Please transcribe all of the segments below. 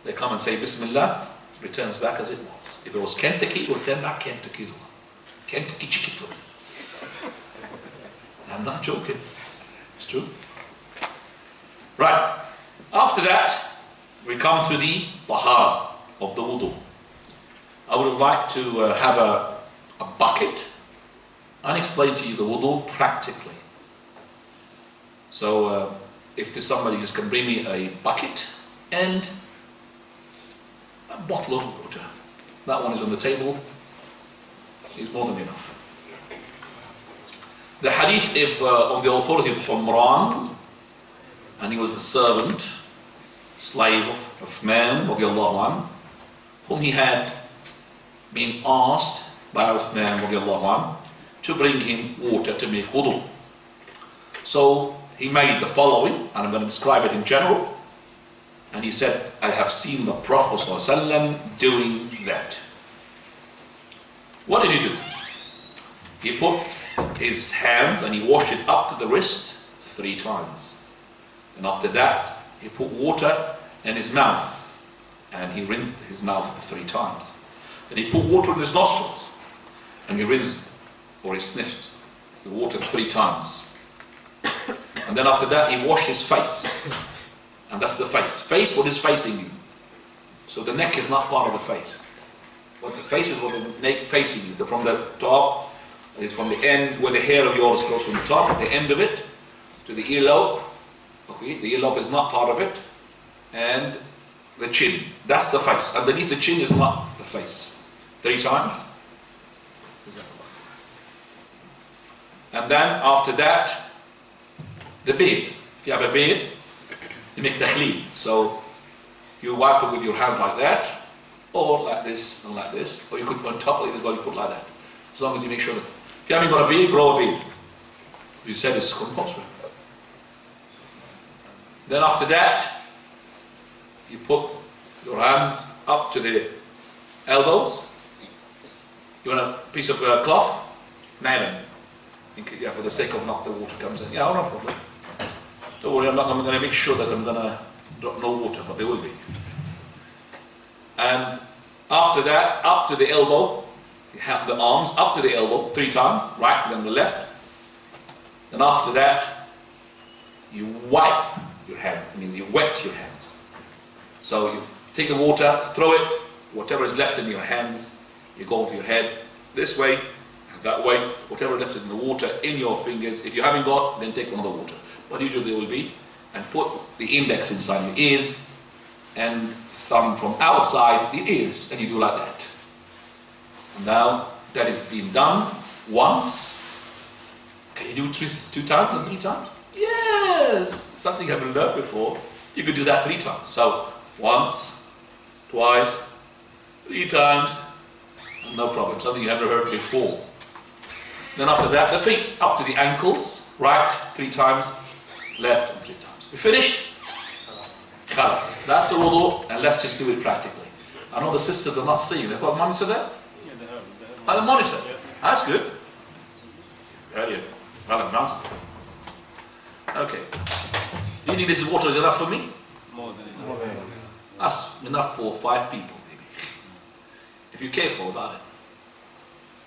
they come and say Bismillah, it returns back as it was. If it was Kentucky, it will return back Kentucky's one. Kentucky chicken for me. I'm not joking. It's true. Right. After that, we come to the tahara of the wudu. I would like to have a bucket and explain to you the wudu practically. So if there's somebody who can bring me a bucket and a bottle of water, that one is on the table, is more than enough. The hadith of the authority of Humran, and he was the servant, slave of Uthman radiallahu anhu, whom he had been asked by Uthman radiallahu anhu to bring him water to make wudu. So he made the following, and I'm going to describe it in general. And he said, I have seen the Prophet ﷺ doing that. What did he do? He put his hands and he washed it up to the wrist 3 times. And after that, he put water in his mouth and he rinsed his mouth 3 times. Then he put water in his nostrils and he rinsed, or he sniffed the water 3 times. And then after that, he washed his face. And that's the face. Face, what is facing you? So the neck is not part of the face. What the face is, what the neck facing you. From the top, is from the end where the hair of yours goes from the top, the end of it, to the earlobe. Okay, the earlobe is not part of it. And the chin. That's the face. Underneath the chin is not the face. 3 times. And then after that, the beard. If you have a beard, you make takhleeb. So you wipe it with your hand like that, or like this and like this, or you could on top of it as well, you put like that. As long as you make sure that if you haven't got a beard, grow a beard. You said it's compulsory. Then after that, you put your hands up to the elbows. You want a piece of cloth? Nylon. Yeah, for the sake of not the water comes in. Yeah, no problem. Don't worry, I'm going to make sure that I'm going to drop no water, but there will be. And after that, up to the elbow, you have the arms up to the elbow 3 times, right, then the left. And after that, you wipe your hands. That means you wet your hands. So you take the water, throw it, whatever is left in your hands, you go to your head this way, that way, whatever left in the water in your fingers. If you haven't got, then take one of the water. But usually there will be, and put the index inside your ears and thumb from outside the ears, and you do like that. And now that is being done once. Can you do it 2 times and 3 times? Yes! Something you haven't learned before. You could do that 3 times. So once, twice, 3 times, no problem. Something you haven't heard before. Then after that, the feet up to the ankles, right 3 times, left and 3 times. We finished? Khalas. That's the wudu, and let's just do it practically. I know the sisters are not seeing. They've got a monitor there? Yeah, they have. Oh, the monitor. Yeah. That's good. Brilliant. Well advanced. Okay. Do you think this water is enough for me? More than enough. That's enough for 5 people, maybe. If you're careful about it.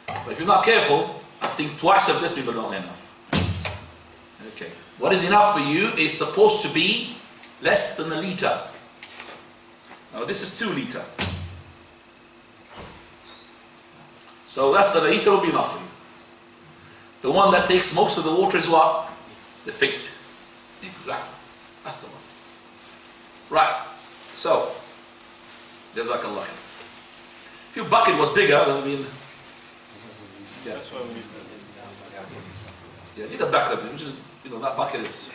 But if you're not careful, I think twice of this people not enough. Okay. What is enough for you is supposed to be less than 1 liter. Now this is 2 liter. So less than 1 liter will be enough for you. The one that takes most of the water is what? The feet. Exactly. That's the one. Right. So, Jazakallah. If your bucket was bigger, then I mean, yeah. That's why we need Yeah, need a backup, which is, that bucket is,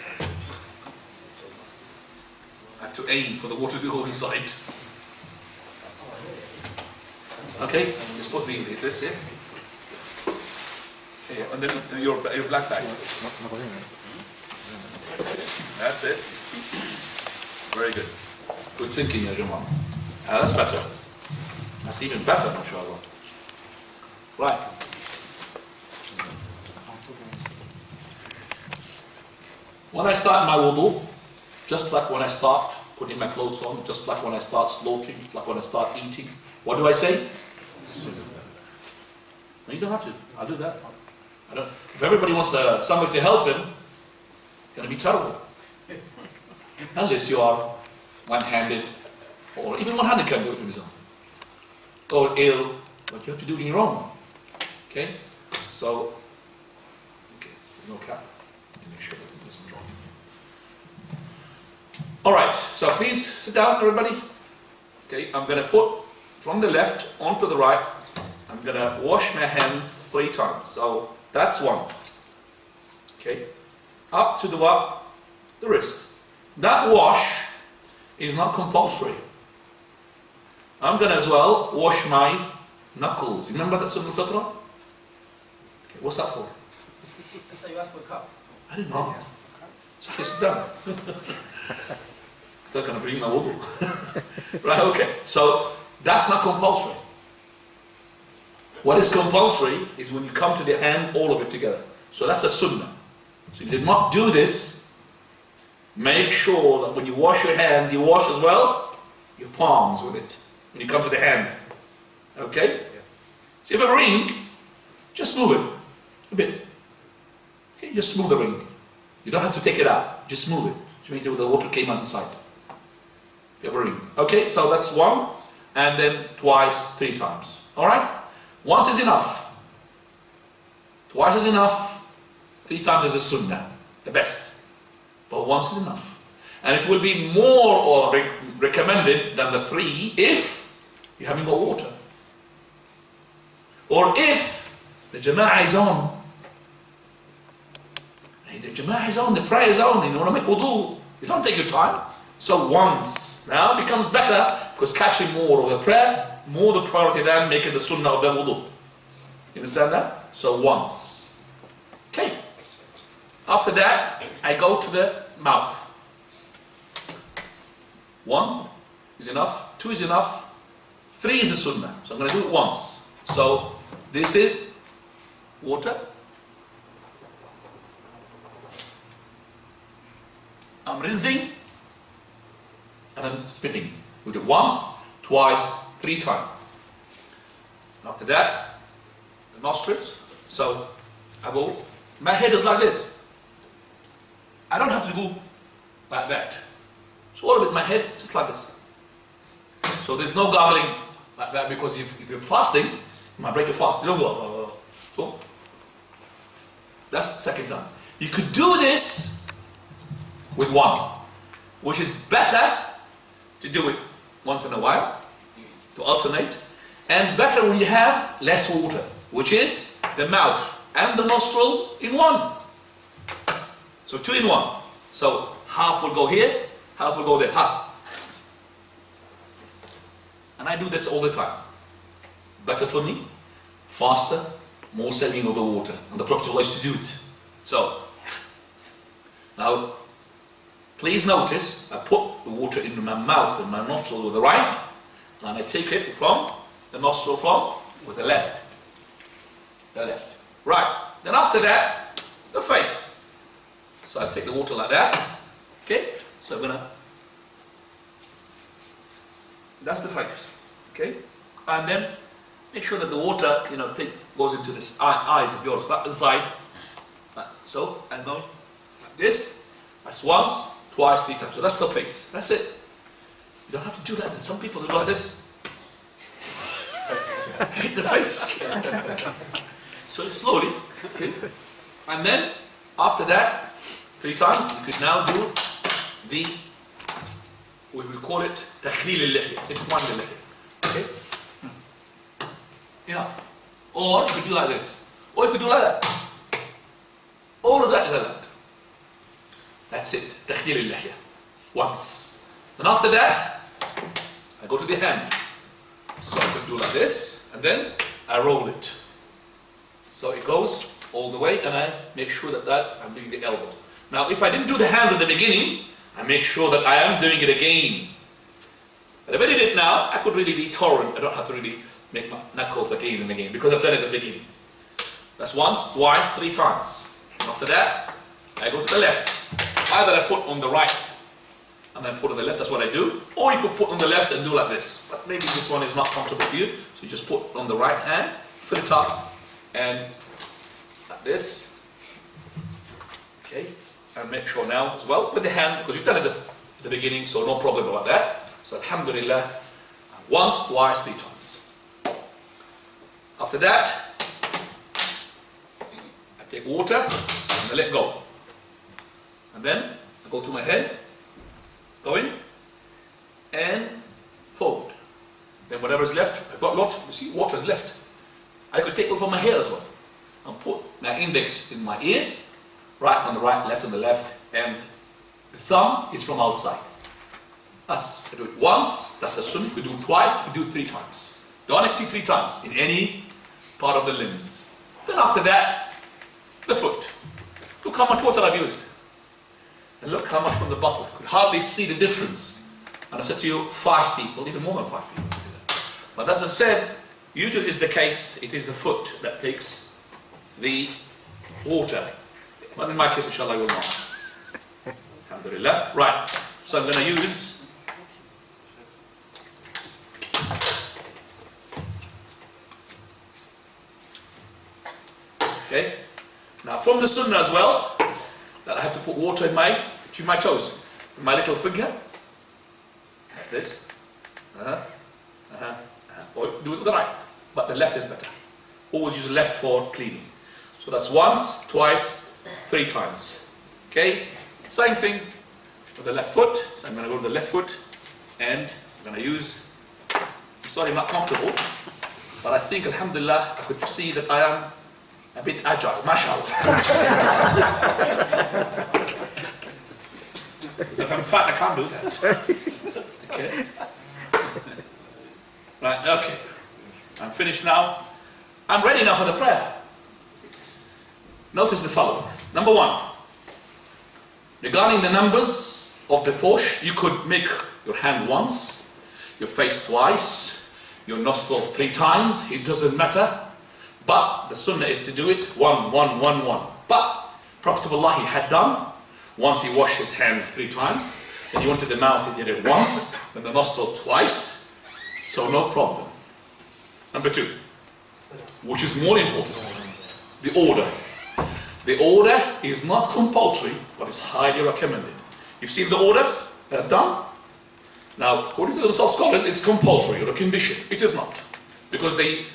I have to aim for the water to go inside. Okay, just put this here. Here, and then your black bag. That's it. Very good. Good thinking, Ya Jamal. That's better. That's even better, mashallah. Right. When I start my wudu, just like when I start putting my clothes on, just like when I start slaughtering, like when I start eating. What do I say? No, you don't have to. I'll do that. I don't. If everybody wants somebody to help him, it's going to be terrible. Unless you are one-handed, or even one-handed can do it on his own. Or ill, but you have to do it on your own. Okay? So, okay, there's no cap. Make sure that it doesn't drop. Alright, so please sit down, everybody. Okay, I'm going to put from the left onto the right. I'm going to wash my hands 3 times. So, that's 1. Okay? Up to the what? The wrist. That wash is not compulsory. I'm going to as well wash my knuckles. Remember that Sunnah al-Fitra? Okay, what's that for? I thought you asked for a cup. I didn't know. So sit down. They're going to bring my wudu. Right, okay. So that's not compulsory. What is compulsory is when you come to the hand, all of it together. So that's a sunnah. So if you did not do this, make sure that when you wash your hands, you wash as well your palms with it. When you come to the hand. Okay? Yeah. So if you have a ring, just move it a bit. Okay, just smooth the ring. You don't have to take it out. Just move it. Which means the water came out inside. You have a ring. Okay, so that's 1. And then twice, 3 times. Alright? Once is enough. Twice is enough. 3 times is a sunnah. The best. But once is enough. And it will be more or recommended than the 3 if you haven't got water. Or if the jama'ah is on. The jama'ah is on, the prayer is on, and you want to make wudu. You don't take your time. So once. Now it becomes better because catching more of the prayer, more the priority than making the sunnah of the wudu. You understand that? So once. Okay. After that, I go to the mouth. 1 is enough, 2 is enough, 3 is a sunnah. So I'm going to do it once. So this is water. I'm rinsing and I'm spitting. We do once, twice, 3 times. After that, the nostrils. So I go, my head is like this. I don't have to go like that. So all of it, my head, just like this. So there's no gargling like that because if you're fasting, you might break your fast. You don't go. So that's the second time. You could do this with 1, which is better to do it once in a while, to alternate, and better when you have less water, which is the mouth and the nostril in 1. So 2 in 1. So half will go here, half will go there. Half. And I do this all the time. Better for me, faster, more saving of the water. And the Prophet used to do it. So, now, please notice, I put the water into my mouth and my nostril with the right, and I take it from the nostril with the left. The left. Right. Then after that, the face. So I take the water like that. Okay? So I'm gonna, that's the face. Okay? And then make sure that the water, goes into this eyes of yours, that inside. So I'm going like this. That's once, twice, 3 times. So that's the face. That's it. You don't have to do that. Some people do like this. Hit the face. So slowly. Okay? And then after that, 3 times, you could now do we call it تخليل اللحية. إخوان اللحية. Okay? Enough. Or you could do like this. Or you could do like that. All of that is allowed. That's it. تخليل اللحية. Once. And after that, I go to the hand. So I could do like this, and then I roll it. So it goes all the way, and I make sure that I'm doing the elbow. Now, if I didn't do the hands at the beginning, I make sure that I am doing it again. But if I did it now, I could really be tolerant. I don't have to really make my knuckles again and again, because I've done it at the beginning. That's once, twice, 3 times. And after that, I go to the left. Either I put on the right and then put on the left. That's what I do. Or you could put on the left and do like this. But maybe this one is not comfortable for you. So you just put on the right hand, fill it up, and like this. Okay. And make sure now as well with the hand, because you've done it at the beginning, so no problem about that. So alhamdulillah, once, twice, 3 times. After that, I take water and I let go. And then I go to my head, go in, and forward. Then whatever is left, I've got a lot, you see, water is left. I could take it from my hair as well. And put my index in my ears, right on the right, left on the left, and the thumb is from outside. That's, I do it once, that's the sunnah. You could do it twice, you could do it 3 times. Don't exceed 3 times in any part of the limbs. Then after that, the foot. Look how much water I've used. And look how much from the bottle. You could hardly see the difference. And I said to you, 5 people, even more than 5 people do that. But as I said, usually is the case, it is the foot that takes the water. But in my case, inshallah, I will not. Alhamdulillah. Right. So I'm going to use okay. Now from the sunnah as well, that I have to put water in between my toes, in my little finger, like this. Or do it with the right, but the left is better. Always use the left for cleaning. So that's once, twice, 3 times. Okay. Same thing with the left foot. So I'm going to go to the left foot, and I'm going to use. I'm sorry, I'm not comfortable, but I think alhamdulillah I could see that I am a bit agile, mashallah. Because if I'm fat, I can't do that. Okay. Right, okay. I'm finished now. I'm ready now for the prayer. Notice the following. Number 1. Regarding the numbers of the fosh, you could make your hand once, your face twice, your nostril 3 times. It doesn't matter. But the sunnah is to do it 1, 1, 1, 1. But Prophet of Allah, he had done. Once he washed his hand 3 times. Then he went to the mouth, he did it once. Then the nostril twice. So no problem. Number 2, which is more important, the order. The order is not compulsory, but it's highly recommended. You've seen the order that I've done? Now, according to themselves scholars, it's compulsory or a condition. It is not. Because they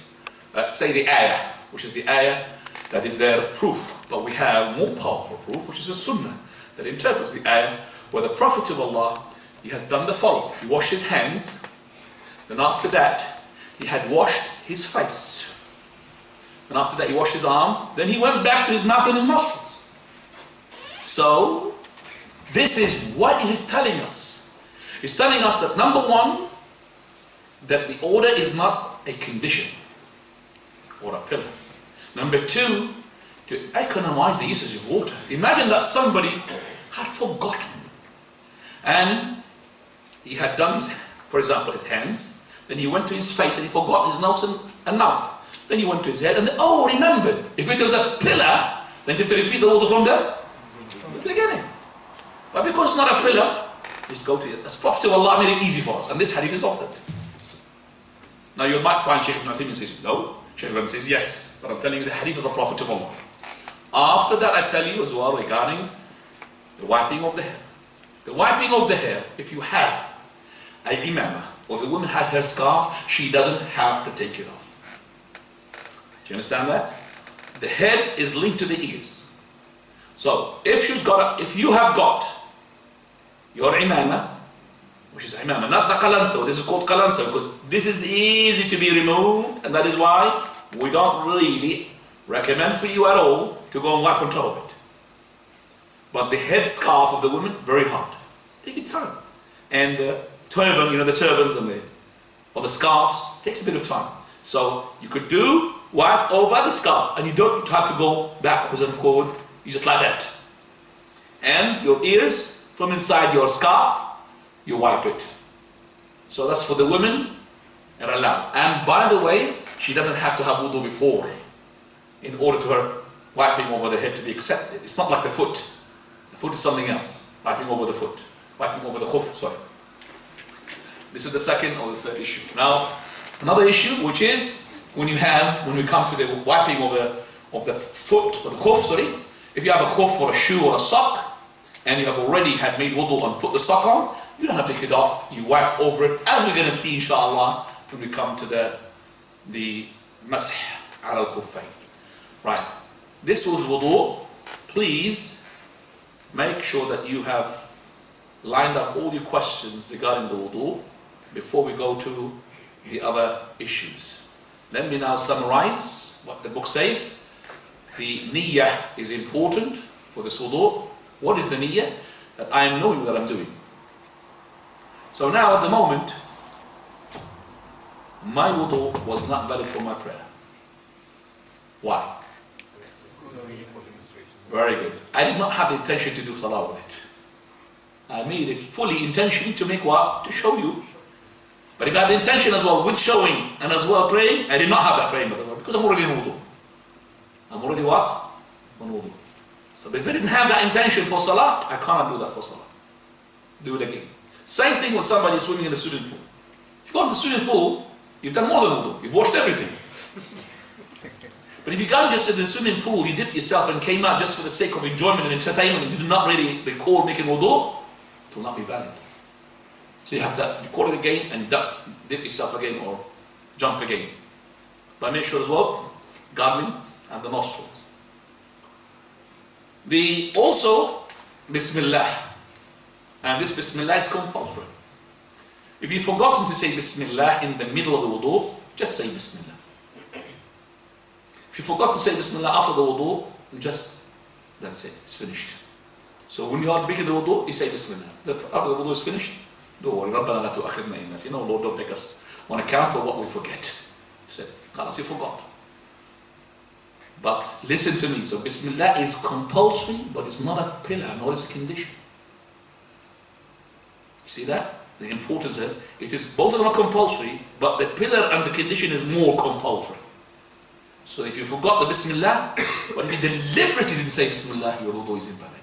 say the ayah, which is the ayah that is their proof. But we have more powerful proof, which is a sunnah, that interprets the ayah, where the Prophet of Allah, he has done the following. He washed his hands, then after that, he had washed his face. And after that, he washed his arm, then he went back to his mouth and his nostrils. So, this is what he is telling us. He's telling us that number 1, that the order is not a condition or a pillar. Number 2, to economize the usage of water. Imagine that somebody had forgotten and he had done his, for example, his hands, then he went to his face and he forgot his nose and mouth. Then he went to his head and then, remembered. If it was a pillar, then you have to repeat the order from the beginning. But because it's not a pillar, just go to it. As Prophet of Allah made it easy for us. And this hadith is authentic. Now you might find Shaykh Ibn Uthaymeen says no. Shaykh Ibn says yes. But I'm telling you the hadith of the Prophet of Allah. After that I tell you as well regarding the wiping of the hair. The wiping of the hair, if you have a imamah, or the woman had her scarf, she doesn't have to take it off. Do you understand that? The head is linked to the ears. So if you have got your imamah, which is imamah, not the qalansa, this is called qalansa because this is easy to be removed, and that is why we don't really recommend for you at all to go and wipe on top of it. But the head scarf of the woman, very hard. Take your time. And the turban, the turbans and or the scarves, takes a bit of time. So you could wipe over the scarf, and you don't have to go backwards and forward. You just like that. And your ears, from inside your scarf, you wipe it. So that's for the women and allowed. And by the way, she doesn't have to have wudu before in order to her wiping over the head to be accepted. It's not like the foot. The foot is something else. Wiping over the foot. wiping over the khuf, sorry. This is the second or the third issue. Now, another issue, which is when we come to the wiping of the foot, or the khuf, sorry. If you have a khuf or a shoe or a sock, and you have already had made wudu and put the sock on, you don't have to take it off, you wipe over it, as we're going to see inshallah when we come to the masih ala al-khuffayn. Right, this was wudu. Please make sure that you have lined up all your questions regarding the wudu before we go to the other issues. Let me now summarize what the book says. The niyyah is important for this wudu. What is the niyyah? That I am knowing what I'm doing. So now at the moment, my wudu was not valid for my prayer. Why? Very good. I did not have the intention to do salah with it. I made it fully intention to make what? To show you. But if I had the intention as well with showing and as well praying, I did not have that praying because I'm already in wudu. I'm already what? On wudu. So if I didn't have that intention for salah, I cannot do that for salah. Do it again. Same thing with somebody swimming in the swimming pool. If you go to the swimming pool, you've done more than wudu. You've washed everything. But if you go just in the swimming pool, you dipped yourself and came out just for the sake of enjoyment and entertainment, and you did not really recall making wudu, it will not be valid. So you have to record it again and dip yourself again or jump again. But make sure as well, gargling and the nostrils. Also, Bismillah. And this Bismillah is compulsory. If you've forgotten to say Bismillah in the middle of the wudu, just say Bismillah. If you forgot to say Bismillah after the wudu, that's it, it's finished. So when you are making the wudu, you say Bismillah. After the wudu is finished, don't worry, رَبَّنَا لَا تُؤَخِذْنَا إِن نَسِينَا. No, Lord, don't take us on account for what we forget. You said, you forgot. But listen to me, so Bismillah is compulsory, but it's not a pillar, nor is a condition. You see that? The importance of it. It is, both of them are compulsory, but the pillar and the condition is more compulsory. So if you forgot the Bismillah, but if you deliberately didn't say Bismillah, your wudu is invalid.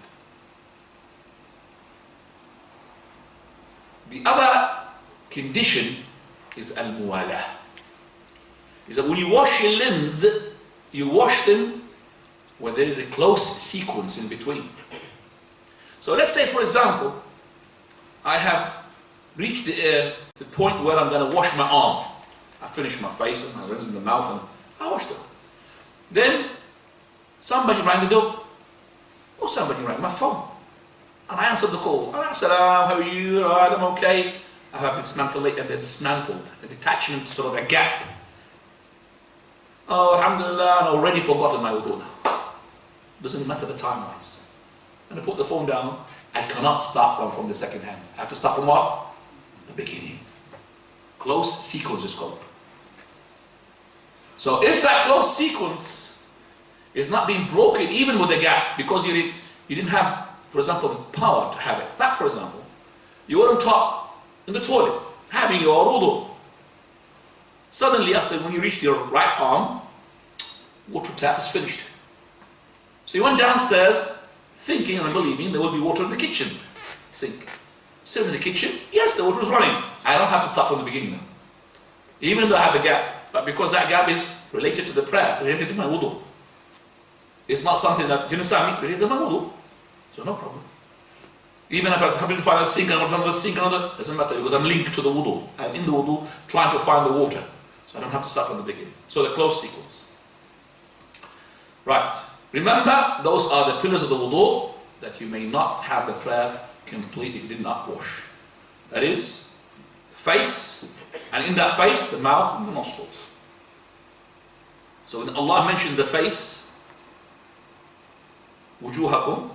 The other condition is al-muwalah. Is that when you wash your limbs, you wash them when there is a close sequence in between. So let's say, for example, I have reached the point where I'm going to wash my arm. I finished my face and my hands in the mouth and I washed them. Then somebody rang the door, or somebody rang my phone, and I answered the call. And I said, "Oh, how are you? All right, I'm okay. I have dismantled the detachment, sort of a gap. Oh, alhamdulillah, and already forgotten my wudu now. Doesn't matter the time-wise. And I put the phone down. I cannot start one from the second hand. I have to start from what? The beginning. Close sequence is called. So if that close sequence is not being broken, even with a gap, because you didn't have, for example, the power to have it. Like, for example, you were on top in the toilet, having your wudu. Suddenly, when you reach your right arm, water tap is finished. So you went downstairs, thinking and believing there will be water in the kitchen sink. Still in the kitchen, yes, the water is running. I don't have to start from the beginning now. Even though I have a gap. But because that gap is related to the prayer, related to my wudu. It's not something that, you understand me, related to my wudu. So no problem. Even if I happen to find a sink and another sink, doesn't matter because I'm linked to the wudu. I'm in the wudu trying to find the water. So I don't have to start from the beginning. So the close sequence. Right. Remember, those are the pillars of the wudu that you may not have the prayer complete if you did not wash. That is, face, and in that face, the mouth and the nostrils. So when Allah mentions the face, WUDHU,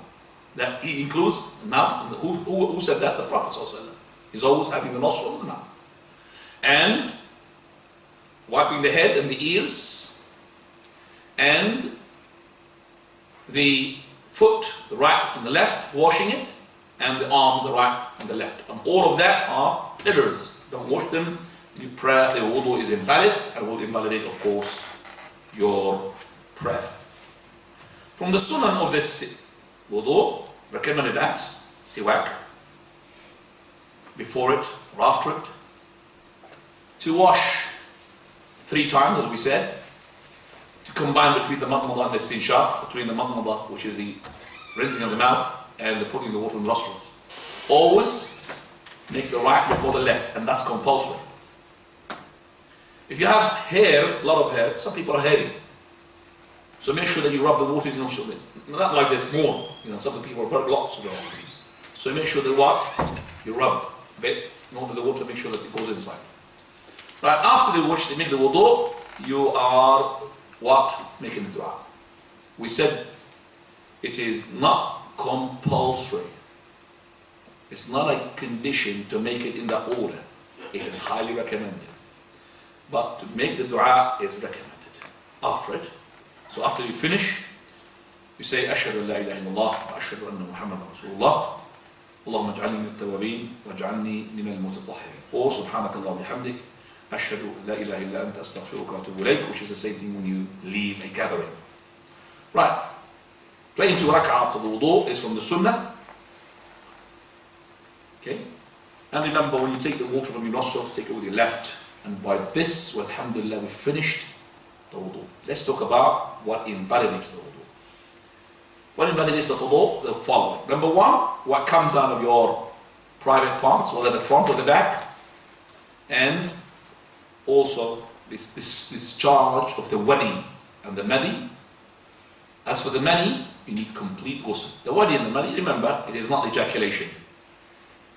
that He includes the mouth. And who said that? The Prophet ﷺ. He's always having the nostril and the mouth. And wiping the head and the ears, and the foot, the right and the left, washing it, and the arm, the right and the left. And all of that are pillars. Don't wash them. Your prayer, the wudu is invalid, and will invalidate, of course, your prayer. From the sunan of this wudu, recommended acts, siwak, before it or after it, to wash 3 times, as we said, to combine between the madmada and the istinshaq, between the madmada, which is the rinsing of the mouth, and the putting the water in the nostrils. Always make the right before the left, and that's compulsory. If you have hair, a lot of hair, some people are hairy, so make sure that you rub the water in your nostrils. Not like this, more. Some people have lots of it. So make sure that what? You rub a bit in order the water, make sure that it goes inside. Right, after the wash, they make the wudu, you are what? Making the dua. We said it is not compulsory. It's not a condition to make it in that order. It is highly recommended. But to make the dua is recommended. After it, so after you finish, you say, Ashhadu an la ilaha illallah, wa ashhadu anna Muhammadan Rasulullah, Allahumma ij'alni min al-tawwabin, wa ij'alni min al-mutatahhirin. Or subhanakallahumma bihamdik, ashhadu an la ilaha illa anta astaghfiruka wa atubu ilayk, which is the same thing when you leave a gathering. Right. Praying 2 rak'ahs of the wudu is from the sunnah. Okay? And remember, when you take the water from your nostrils, take it with your left. And by this, alhamdulillah, we finished the wudu. Let's talk about what invalidates the wudu. What invalidates the wudu? The following. Number 1, what comes out of your private parts, whether the front or the back. And also, this discharge of the wadi and the madi. As for the mani, you need complete ghusl. The wadi and the mani, remember, it is not ejaculation.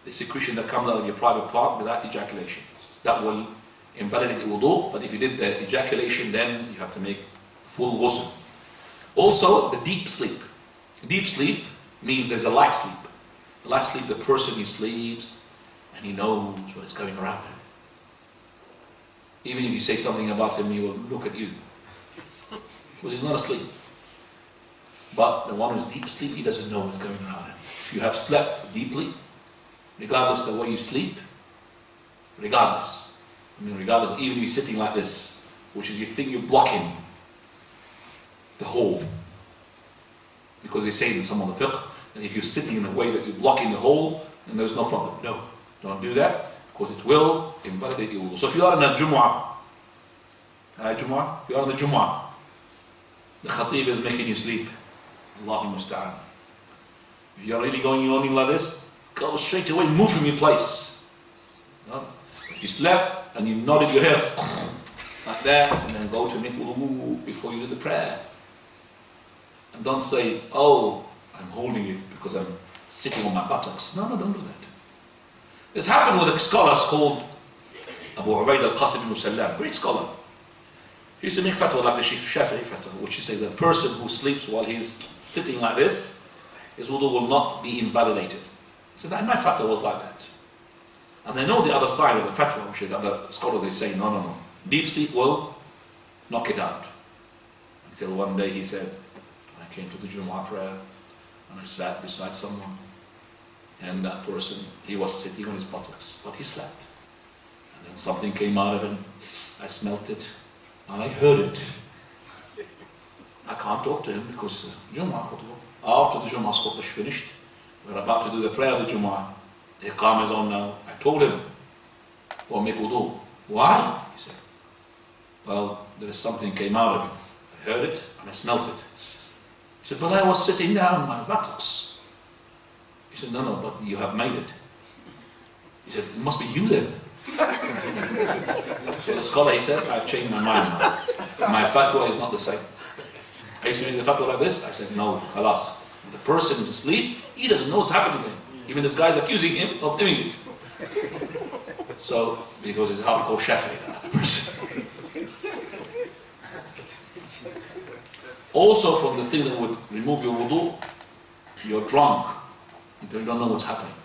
The secretion that comes out of your private part without ejaculation. That will invalidate the wudu, but if you did the ejaculation, then you have to make full ghusl. Also, the deep sleep. Deep sleep means there's a light sleep. The light sleep, the person, he sleeps and he knows what is going around him. Even if you say something about him, he will look at you. Because he's not asleep. But the one who's deep sleep, he doesn't know what's going around him. If you have slept deeply, regardless of the way you sleep, regardless, even if you're sitting like this, which is you think you're blocking the hole, because they say in some of the fiqh that if you're sitting in a way that you're blocking the hole, then there's no problem. No, don't do that, because it will invalidate your wudu. So if you are in a Jumu'ah, if you are in the Jumu'ah, the khatib is making you sleep. Allahu musta'an. If you are really going on like this, go straight away, move from your place. No? If you slept and you nodded your head like that, and then go to make wudu before you do the prayer. And don't say, oh, I'm holding it because I'm sitting on my buttocks. No, don't do that. This happened with a scholar called Abu Ubaid al-Qasim ibn Sallam, great scholar. He used to make fatwa like the Shafi'i fatwa, which is say the person who sleeps while he's sitting like this, his wudu will not be invalidated. So that my fatwa was like that. And they know the other side of the fatwa, which is the other scholar, they say, no. Deep sleep will knock it out. Until one day he said, I came to the Jumu'ah prayer and I sat beside someone, and that person, he was sitting on his buttocks, but he slept. And then something came out of him, I smelt it, and I heard it. I can't talk to him because Jumu'ah khutbah. After the Jumu'ah khutbah is finished, we're about to do the prayer of the Jumu'ah. The Iqam is on now. I told him, go make wudu. Why? He said, well, there is something came out of him. I heard it and I smelt it. He said, but I was sitting down on my buttocks. He said, no, but you have made it. He said, it must be you then. So the scholar, he said, I've changed my mind now. My fatwa is not the same. I used to read the fatwa like this. I said, no, khalas. The person is asleep, he doesn't know what's happening to him. Even this guy is accusing him of doing it. So, because it's how we call Shafi'i, the person. Also, from the thing that would remove your wudu, you're drunk. You don't know what's happening.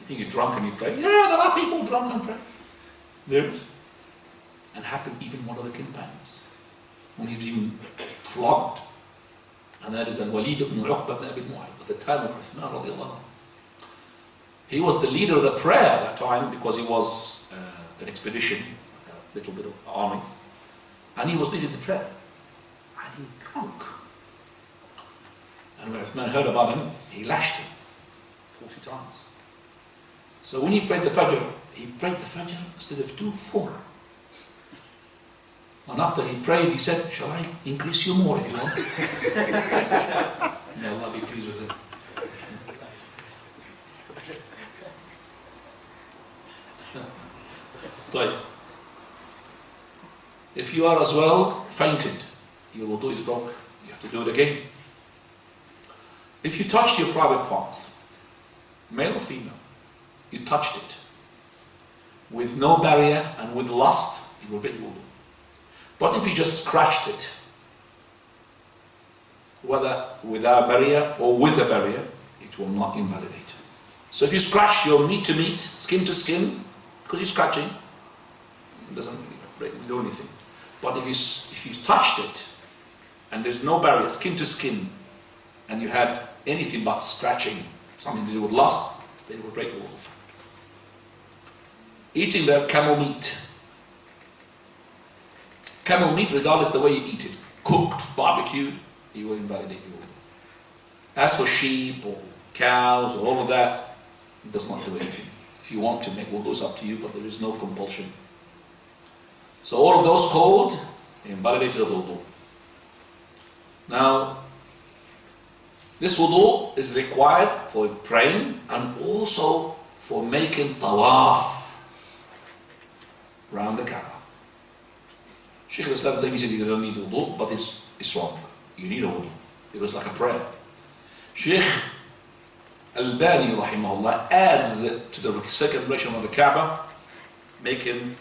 You think you're drunk and you pray. Yeah, there are people drunk and pray. There is. And happened even one of the companions, when he's been flogged. And that is Al-Walid ibn Uqba ibn Abi Mu'ayth, at the time of Uthman radiallahu anhu. He was the leader of the prayer at that time because he was an expedition, a little bit of army, and he was leading the prayer. And he drunk. And when Uthman heard about him, he lashed him 40 times. So when he prayed the Fajr instead of 2, 4. And after he prayed, he said, shall I increase you more if you want? May Allah be pleased with him. Right. If you are as well fainted, your wudu is broken. You have to do it again. If you touched your private parts, male or female, you touched it with no barrier and with lust, you will break wudu. But if you just scratched it, whether without barrier or with a barrier, it will not invalidate. So if you scratch your meat to meat, skin to skin, because you're scratching, it doesn't do anything. But if you touched it and there's no barrier, skin to skin, and you had anything but scratching, something to do with lust, then it will break the wudu. Eating the camel meat. Camel meat, regardless of the way you eat it, cooked, barbecued, it will invalidate your wudu. As for sheep or cows or all of that, it does not do anything. If you want to make wudu, it's up to you, but there is no compulsion. So all of those called invalidated the wudu. Now, this wudu is required for praying and also for making tawaf around the Kaaba. Shaykh al-Islam said you don't need wudu, but it's wrong. You need a wudu. It was like a prayer. Shaykh Al-Bani rahimahullah adds to the circumambulation of the Kaaba, making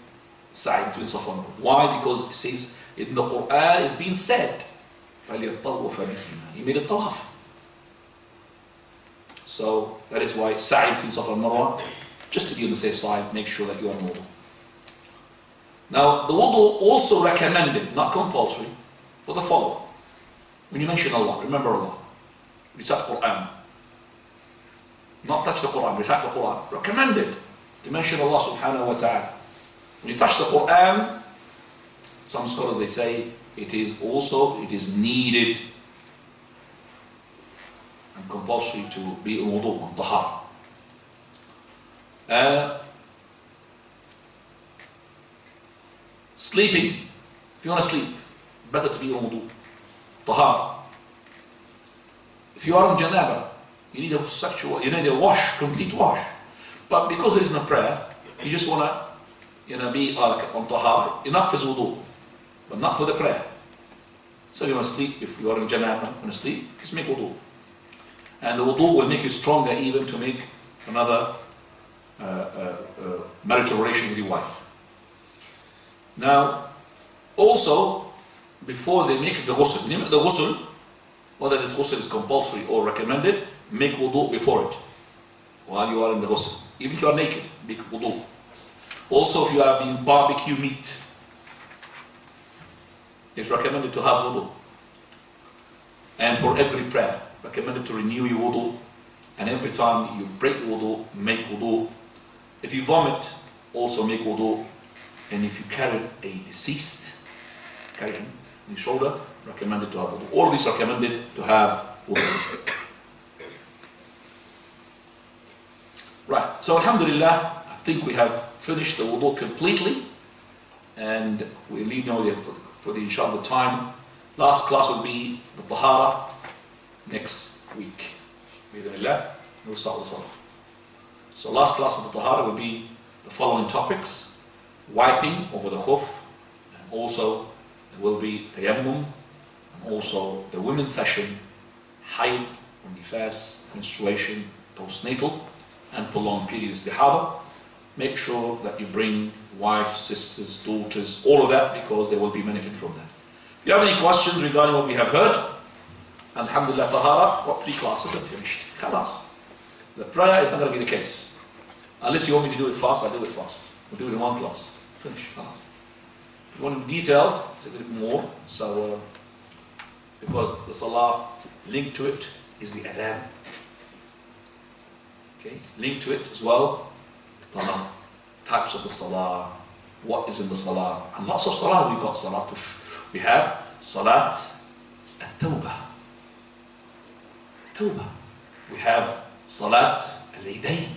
sa'i between Safa and Marwa. Why? Because it says in the Quran it's been said, فَلْيَطَّوَّفَ بِهِمَا. He made a tawaf. So that is why sa'i between Safa and Marwa, just to be on the safe side, make sure that you are in wudu. Now the wudu also recommended, not compulsory, for the following. When you mention Allah, remember Allah. Recite the Quran. Not touch the Quran, recite the Quran. Recommended to mention Allah subhanahu wa ta'ala. When you touch the Quran, some scholars they say it is needed and compulsory to be in wudu, on tahara. Sleeping. If you want to sleep, better to be on wudu, tahara. If you are in janaba, you need a wash, complete wash. But because there is no prayer, you just want to be on tahara. Enough is wudu, but not for the prayer. So you want to sleep, if you are in janaba, want to sleep, just make wudu. And the wudu will make you stronger even to make another marital relation with your wife. Now, also, before they make the ghusl, whether this ghusl is compulsory or recommended, make wudu before it, while you are in the ghusl. Even if you are naked, make wudu. Also, if you are being barbecue meat, it's recommended to have wudu. And for every prayer, recommended to renew your wudu. And every time you break wudu, make wudu. If you vomit, also make wudu. And if you carry a deceased, carry him on your shoulder, recommended to have wudu. All of these recommended to have wudu. Right, so alhamdulillah, I think we have finished the wudu completely. And we leave now for the inshallah time. Last class will be the tahara next week. So last class of the tahara will be the following topics. Wiping over the khuf, and also there will be tayammum, and also the women's session, hayd, or nifas, menstruation, postnatal, and prolonged period istihada. Make sure that you bring wives, sisters, daughters, all of that, because there will be benefit from that. If you have any questions regarding what we have heard, alhamdulillah, tahara, got 3 classes and finished. Khalas. The prayer is not going to be the case. Unless you want me to do it fast, I'll do it fast. We'll do it in 1 class. Finish. Khalas. If you want details, it's a bit more. So, because the salah linked to it is the adhan. Okay, linked to it as well, types of the salah, what is in the salah, and lots of salah. We've got salat. We have salat at-tawbah. Tawbah. We have salat al-idayn.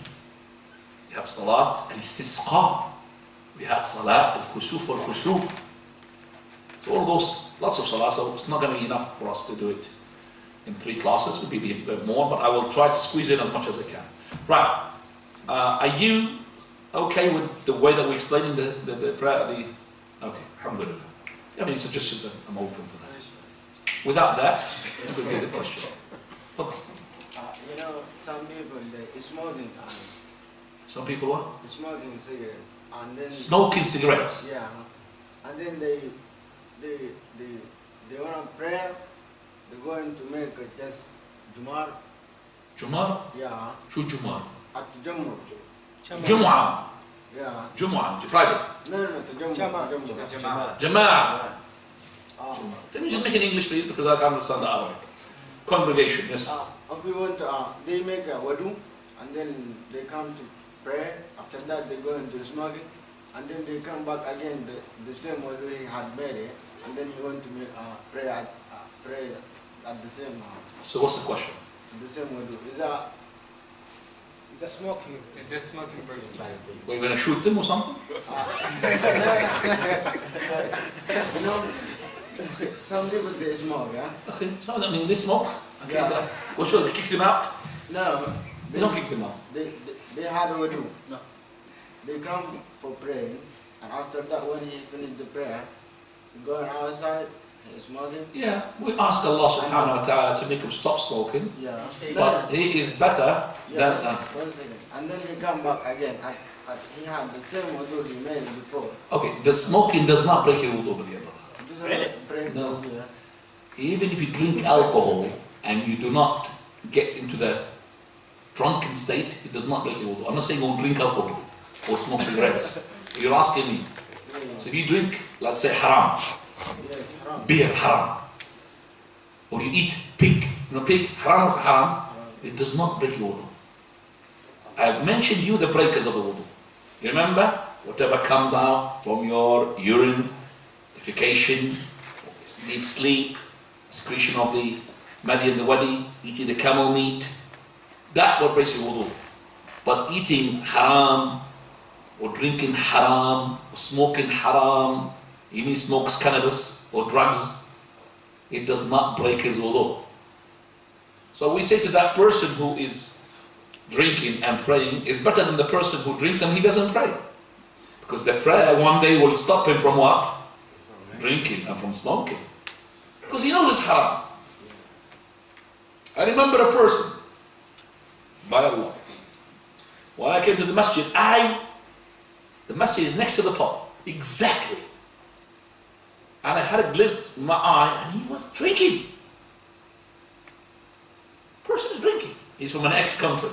We have have salat al-istisqa. We had salat al-kusuf wal-khusuf. So all those, lots of salat, so it's not going to be enough for us to do it in 3 classes. It will be a bit more, but I will try to squeeze in as much as I can. Right. Are you okay with the way that we're explaining the prayer? Okay, alhamdulillah. Any suggestions? I'm open for that. Without that, it will be the question. You know, some people they smoking Some people what? smoking cigarette and then Smoking cigarettes. yeah, and then they want to pray. They're going to make just Jumar. Jumar? Yeah, Who Jumar? at Jammu. Jum'ah. Yeah. Jum'ah. Friday. No, to Jammu. Jama'ah. Uh, Can you just make it in English, please? Because I can't understand the Arabic. Congregation, yes. if we want to, they make a wudu and then they come to pray. After that, they go into smoking and then they come back again the same wudu he had made it, and then he want to make pray at the same So what's the question? the same wudu. Is that smoking? Is this smoking break? We're going to shoot them or something? You know, some people they smoke, yeah. Okay, so I mean, they smoke. Okay, Yeah. what should we kick them out? No, We don't kick them out. they had wudu. No. They come for praying, and after that, when he finished the prayer, he go outside, he's smoking. Yeah, we ask Allah subhanahu wa ta'ala to make them stop smoking, Yeah. but He is better Yeah, than... 1 second. And then we come back again. He had the same wudu he made before. Okay, the smoking does not break your wudu, brother. This is Really? break No. wudu, yeah. Even if you drink alcohol and you do not get into the drunken state, it does not break your wudu. I'm not saying don't drink alcohol or smoke cigarettes. You're asking me. So if you drink, let's say haram, Yes, haram. beer, haram, or you eat pig, pig, haram or haram, it does not break your wudu. I've mentioned you the breakers of the wudu. You remember? Whatever comes out from your urine, defecation, deep sleep, secretion of the madi and the wadi, eating the camel meat, that what breaks your wudu. But eating haram, or drinking haram, or smoking haram, even he smokes cannabis or drugs, it does not break his wudu. So we say to that person who is drinking and praying is better than the person who drinks and he doesn't pray. Because the prayer one day will stop him from what? Drinking and from smoking. Because he knows it's haram. I remember a person, by Allah, when I came to the masjid, the masjid is next to the pub, exactly. And I had a glimpse in my eye and he was drinking. Person is drinking. He's from an ex-country.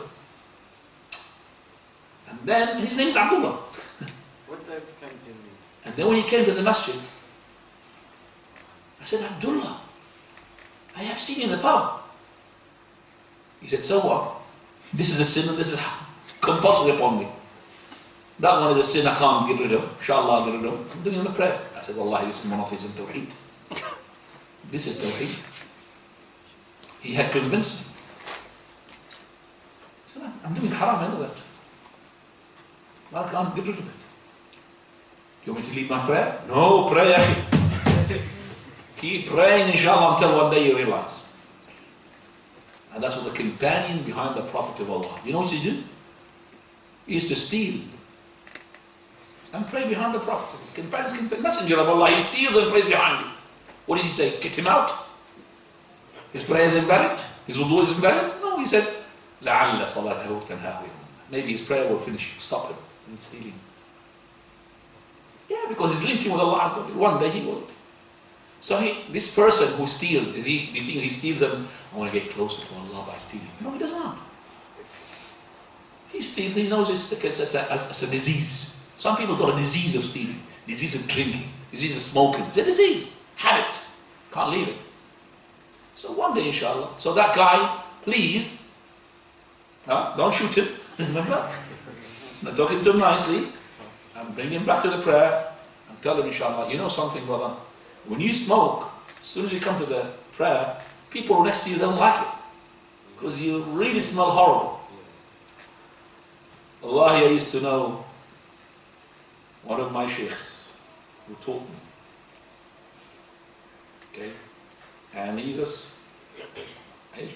And then, his name is Abdullah. What does country mean? And then when he came to the masjid, I said, Abdullah, I have seen you in the pub. He said, so what? This is a sin and this is compulsory upon me. That one is a sin I can't get rid of. Inshallah I'll get rid of. I'm doing a prayer. I said, Wallahi, this is monotheism tawheed. This is tawheed. He had convinced me. I said, I'm doing haram, I know that. I can't get rid of it. Do you want me to leave my prayer? No, pray. Keep praying, inshallah, until one day you realize. And that's what the companion behind the Prophet of Allah. You know what he did? He used to steal and pray behind the Prophet. The messenger of Allah, he steals and prays behind you. What did he say? Get him out? His prayer is invalid? His wudu is invalid? No, he said, لَعَلَّ صَلَاتَهُ تَنْهَاهُ. Maybe his prayer will finish, stop him from stealing. Yeah, because he's linked with Allah Azza wa Jalla. One day he will. So this person who steals, do you think he steals and I want to get closer to Allah by stealing? No, he does not. He steals, he knows it's a disease. Some people got a disease of stealing, disease of drinking, disease of smoking. It's a disease, habit. Can't leave it. So one day, inshallah. So that guy, please, don't shoot him. Remember? I'm talking to him nicely. And bring him back to the prayer. And tell him, inshallah, you know something, brother. When you smoke, as soon as you come to the prayer, people next to you don't like it. Because you really smell horrible. Wallahi, I used to know one of my sheikhs who taught me. Okay? And he's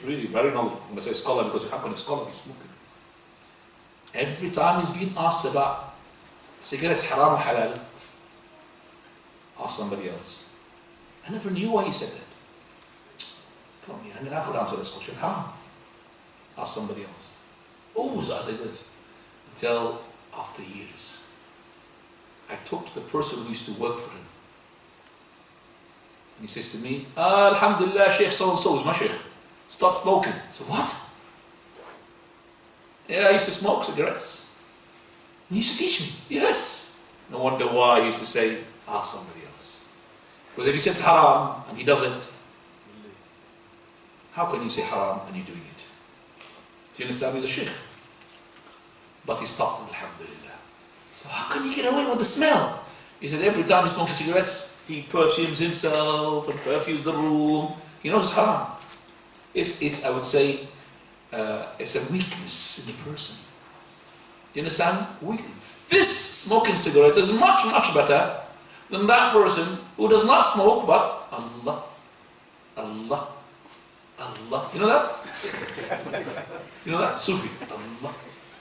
really very knowledgeable. When I say scholar, because how can a scholar be smoking? Every time he's been asked about cigarettes, haram or halal, ask somebody else. I never knew why he said that. Tell me, and then I could answer this question. How? Ask somebody else. Oh, so I say this. Until after years, I talked to the person who used to work for him. And he says to me, Alhamdulillah, Sheikh so-and-so is my Sheikh. Stop smoking. So what? Yeah, I used to smoke cigarettes. He used to teach me. Yes. No wonder why I used to say, ask somebody else. Because if he says haram and he doesn't, how can you say haram and you're doing it? Do you understand? He's a sheikh. But he stopped, alhamdulillah. So how can he get away with the smell? He said every time he smokes cigarettes, he perfumes himself and perfumes the room. He knows it's haram. It's I would say, it's a weakness in the person. Do you understand? Weakness. This smoking cigarette is much, much better than that person who does not smoke, but Allah, Allah, Allah. You know that? You know that? Sufi. Allah.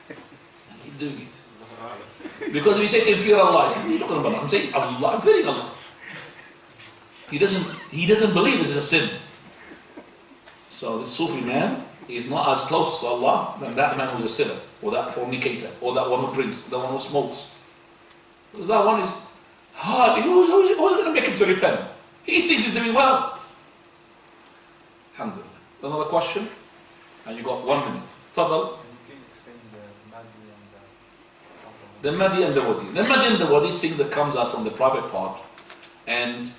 And he's doing it. Because if you say to him, fear Allah, what are you talking about? I'm saying Allah, I'm fearing Allah. He doesn't believe this is a sin. So this Sufi man is not as close to Allah than that man who's a sinner, or that fornicator, or that one who drinks, the one who smokes. Because that one is hard. Who's going to make him to repent? He thinks he's doing well. Alhamdulillah. Another question? And you got 1 minute. Fadal. Can you please explain the Madi and The Madi and the Wadi. The Madi and the Wadi, things that comes out from the private part. And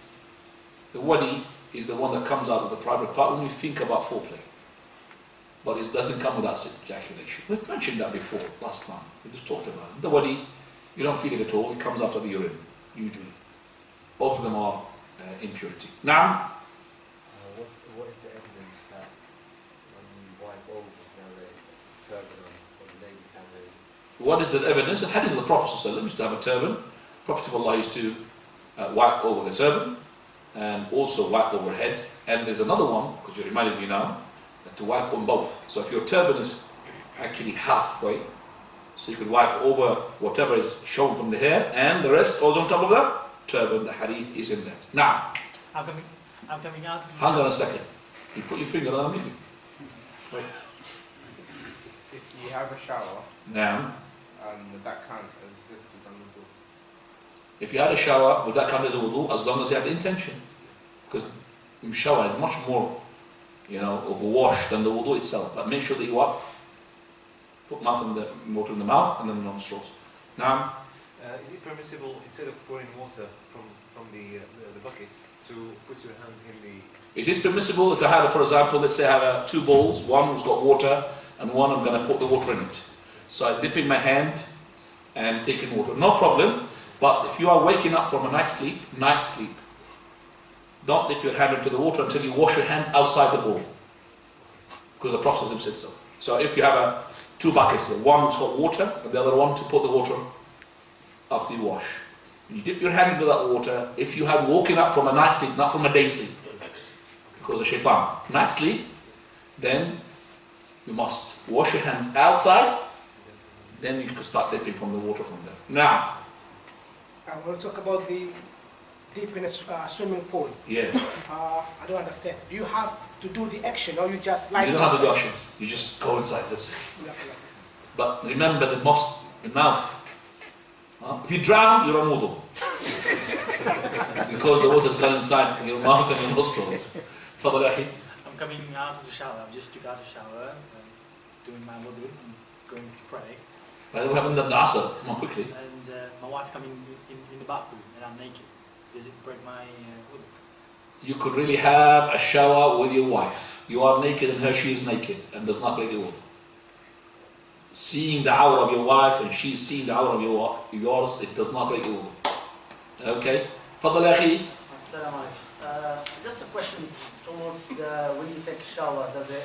the Wadi is the one that comes out of the private part when you think about foreplay. But it doesn't come without ejaculation. We've mentioned that before, last time. We just talked about it. The Wadi, you don't feel it at all. It comes out of the urine, usually. Both of them are impurity. Now, what is the evidence that when you wipe over, you have a turban on, or the ladies have a... what is the evidence? The hadith of the Prophet used to have a turban. Prophet of Allah used to wipe over the turban and also wipe over head. And there's another one, because you reminded me now, to wipe on both. So if your turban is actually halfway, so you could wipe over whatever is shown from the hair, and the rest goes on top of that turban. The hadith is in there. Now, I'm coming out. hang on a second. You put your finger on me. Wait. If you have a shower, Now, would that count as if you've done wudu? if you had a shower, would that count as a wudu as long as you had the intention? Because shower is much more, of a wash than the wudu itself. But make sure that you what? Put water in the mouth and then the nostrils. Now, is it permissible, instead of pouring water from the bucket, to put your hand in the... it is permissible if I have, for example, let's say I have two bowls, one has got water and one I'm going to put the water in it. So I dip in my hand and taking water. No problem, but if you are waking up from a night sleep, don't dip your hand into the water until you wash your hands outside the bowl. Because the Prophet said so. So if you have two buckets, one's got water and the other one to put the water after you wash. When you dip your hand into that water, if you have woken up from a night sleep, not from a day sleep, because of shaitan, night sleep, then you must wash your hands outside, then you can start dipping from the water from there. Now, I want to talk about the deep in a swimming pool. yeah, I don't understand. Do you have to do the action or you just like... you don't have to do actions, you just go inside, that's it. Yeah. But remember the mouth. If you drown, you're on wudu. Because the water's gone inside your mouth and your nostrils. Fadal akhi. I'm coming out of the shower. I just took out the shower, doing my wudu, and going to pray. By the way, we haven't done the asr. Come on, quickly. And my wife coming in the bathroom, and I'm naked. Does it break my wudu? You could really have a shower with your wife. You are naked and she is naked and does not break the wudu. Seeing the hour of your wife and she's seeing the hour of yours, it does not break the wudu. Okay? Fadal akhi. Assalamu alaikum. Just a question towards when you take a shower, does it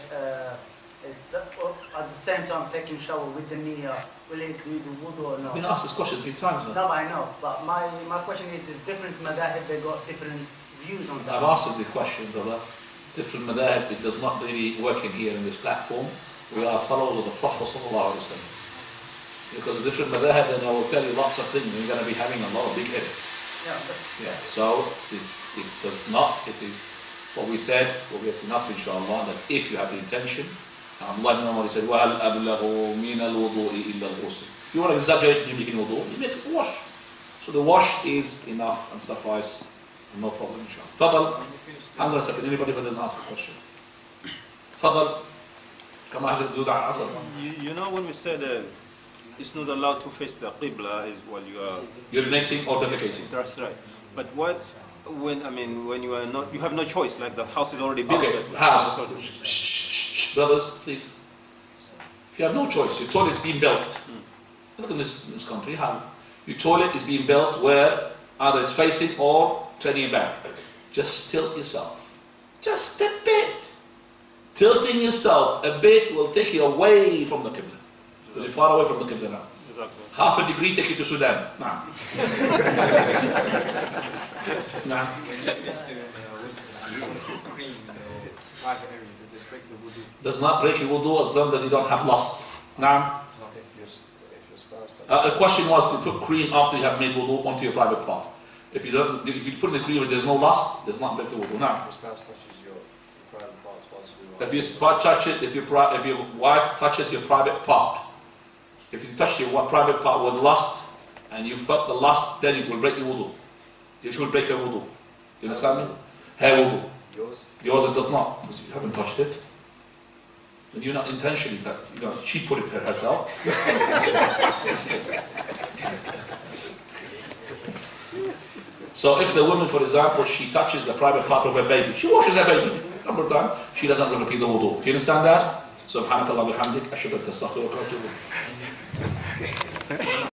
Is that, or at the same time taking shower with the niyyah, will it do the wudu or I've been not? asked this question 3 times now. No, I know, but my question is different madahib, they got different views on that. I've answered the question, brother. Different madhab, it does not really work in here in this platform. We are followers of the Prophet sallallahu alaihi wasallam. Because of different madhab, then I will tell you lots of things. You're going to be having a lot of big head. Yeah, that's, Yeah. So it does not. It is what we said. Will be enough, inshallah. That if you have the intention, Allah ibn Umar said, "Wahal ablaghu min al-wudu'i illa al-ghusl." If you want to exaggerate in making wudu, you make a wash. So the wash is enough and suffice. No problem, inshallah. Fadal. I'm going to second anybody who doesn't ask a question. Fadal. Come on, do that. You know when we said it's not allowed to face the qibla is while you are. Urinating or defecating. That's right. But what when when you are not, you have no choice. Like the house is already built. Okay, house. Shh, shh, shh, brothers, please. If you have no choice, your toilet is being built. Look in this country, how your toilet is being built where either it's facing or turning back. Just tilt yourself. Just a bit. Tilting yourself a bit will take you away from the Qibla. Because you're far away from the Qibla now. Exactly. Half a degree take you to Sudan. Nah. Nah. Does not break your wudu as long as you don't have lust. Nah. The question was to put cream after you have made wudu onto your private part. If you put in the cream and there's no lust, does not break the wudu. Nah. If you touch it, if your wife touches your private part, if you touch your private part with lust and you felt the lust, then it will break your wudu. It will break your wudu. You understand me? Hair wudu. Yours it does not, because you haven't touched it. And you're not intentionally touched. She put it there herself. So if the woman, for example, she touches the private part of her baby, she washes her baby. Number of times, she doesn't have to repeat the wudu. Do you understand that? Subhanakallah bihamdik, ashhadu an la ilaha illa anta astaghfiruka wa atubu ilayk.